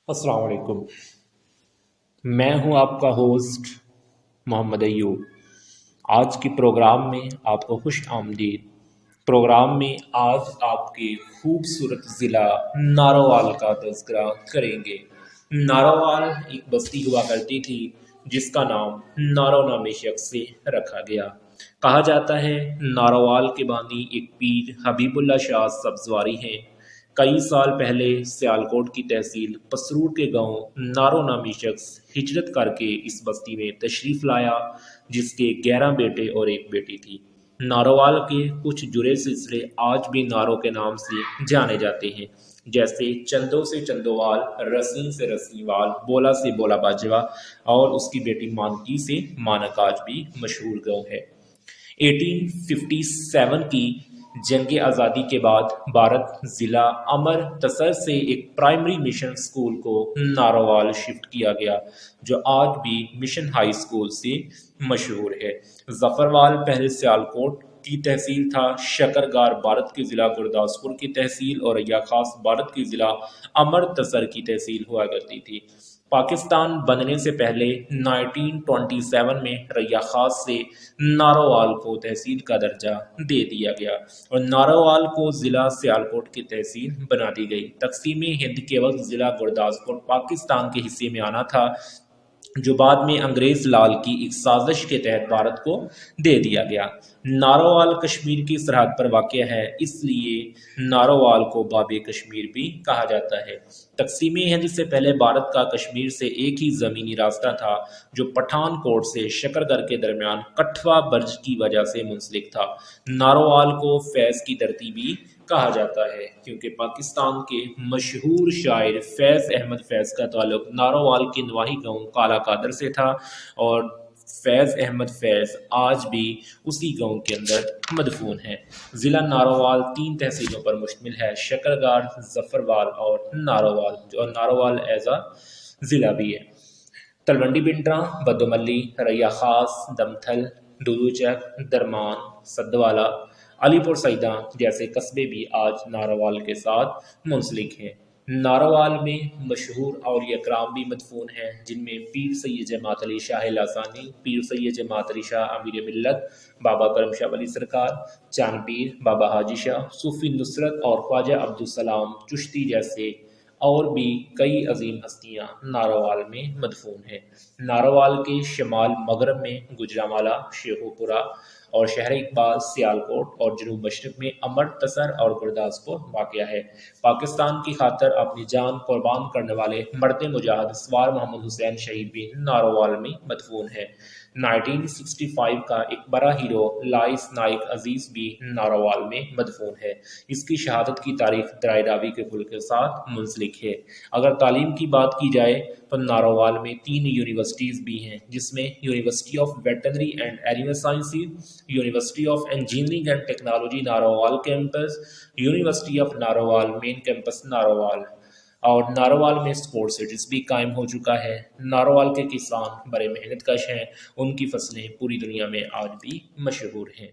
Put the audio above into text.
अस्सलाम वालेकुम। मैं हूं आपका होस्ट मोहम्मद अयूब। आज के प्रोग्राम में आपको खुश आमदीद। प्रोग्राम में आज आपके खूबसूरत ज़िला नारोवाल का तज़किरा करेंगे। नारोवाल एक बस्ती हुआ करती थी जिसका नाम नारो नामी शख्स से रखा गया। कहा जाता है नारोवाल के बानी एक पीर हबीबुल्ला शाह सब्जवारी हैं। कई साल पहले सियालकोट की तहसील पसरूर के गांव नारो नामी शख्स हिजरत करके इस बस्ती में तशरीफ़ लाया, जिसके 11 बेटे और एक बेटी थी। नारोवाल के कुछ जुड़े सिलसिले आज भी नारो के नाम से जाने जाते हैं, जैसे चंदो से चंदोवाल, रसीन से रसीवाल, बोला से बोला बाजवा और उसकी बेटी मानकी से मानकाज भी मशहूर गांव है। 1857 की जंग आज़ादी के बाद भारत ज़िला अमृतसर से एक प्राइमरी मिशन स्कूल को नारोवाल शिफ्ट किया गया, जो आज भी मिशन हाई स्कूल से मशहूर है। जफरवाल पहले सियालकोट की तहसील था। शकरगार भारत के ज़िला गुरदासपुर की तहसील और रैया खास भारत के ज़िला अमृतसर की तहसील हुआ करती थी। पाकिस्तान बनने से पहले 1927 में रैया खास से नारोवाल को तहसील का दर्जा दे दिया गया और नारोवाल को ज़िला सियालकोट की तहसील बना दी गई। तकसीम हिंद के वक्त ज़िला गुरदासपुर पाकिस्तान के हिस्से में आना था, जो बाद में अंग्रेज लाल की एक साजिश के तहत भारत को दे दिया गया। नारोवाल कश्मीर की सरहद पर वाक़ है, इसलिए नारोवाल को बाबे कश्मीर भी कहा जाता है। तकसीम हिंद से पहले भारत का कश्मीर से एक ही ज़मीनी रास्ता था, जो पठानकोट से शकरगर के दरमियान कठवा बर्ज की वजह से मुंसलिक था। नारोवाल को फैज़ की धरती भी कहा जाता है, क्योंकि पाकिस्तान के मशहूर शायर फैज़ अहमद फैज़ का ताल्लुक नारोवाल के नवाही गांव काला कादर से था और फैज़ अहमद फैज़ आज भी उसी गांव के अंदर मदफून है। ज़िला नारोवाल 3 तहसीलों पर मुश्तमिल है: शकरगार, जफरवाल और नारोवाल, जो नारोवाल एज आ ज़िला भी है। तलवंडी बिंट्रा, बदोमली, रैया खास, दमथल, दुदूचक, दरमान, सद्दवाला, अलीपुर सईदा जैसे कस्बे भी आज नारोवाल के साथ मुंसलिक हैं। नारोवाल में मशहूर औलिया कराम भी मदफून हैं, जिनमें पीर सैयद जमात अली शाह लासानी, पीर सैयद जमात अली शाह अमीर मिल्लत, बाबा करम शाह वली सरकार, चांद पीर, बाबा हाजी शाह, सूफी नुसरत और ख्वाजा अब्दुल सलाम चिश्ती जैसे और भी कई अजीम हस्तियां नारोवाल में मदफून हैं। नारोवाल के शमाल मगरब में गुजरांवाला, शेखोपुरा और शहर इकबाल, सियालकोट और जनूब मशरक में अमृतसर और गुरदासपुर वाक़या है। पाकिस्तान की खातर अपनी जान कुर्बान करने वाले मर्द मुजाहिद सवार मोहम्मद हुसैन शहीद भी नारोवाल में मदफून है। 1965 का एक बड़ा हीरो लाइस नाइक अजीज भी नारोवाल में मदफून है। इसकी शहादत की तारीख दराए रावी के पुल के साथ मुंसलिक है। अगर तालीम की बात की जाए तो नारोवाल में 3 यूनिवर्सिटीज़ भी हैं, जिसमें university of veterinary and animal sciences, university of engineering and technology Narowal campus, university of Narowal main campus Narowal और नारोवाल में स्पोर्ट्स सिटीज भी कायम हो चुका है। नारोवाल के किसान बड़े मेहनत कश हैं, उनकी फसलें पूरी दुनिया में आज भी मशहूर हैं।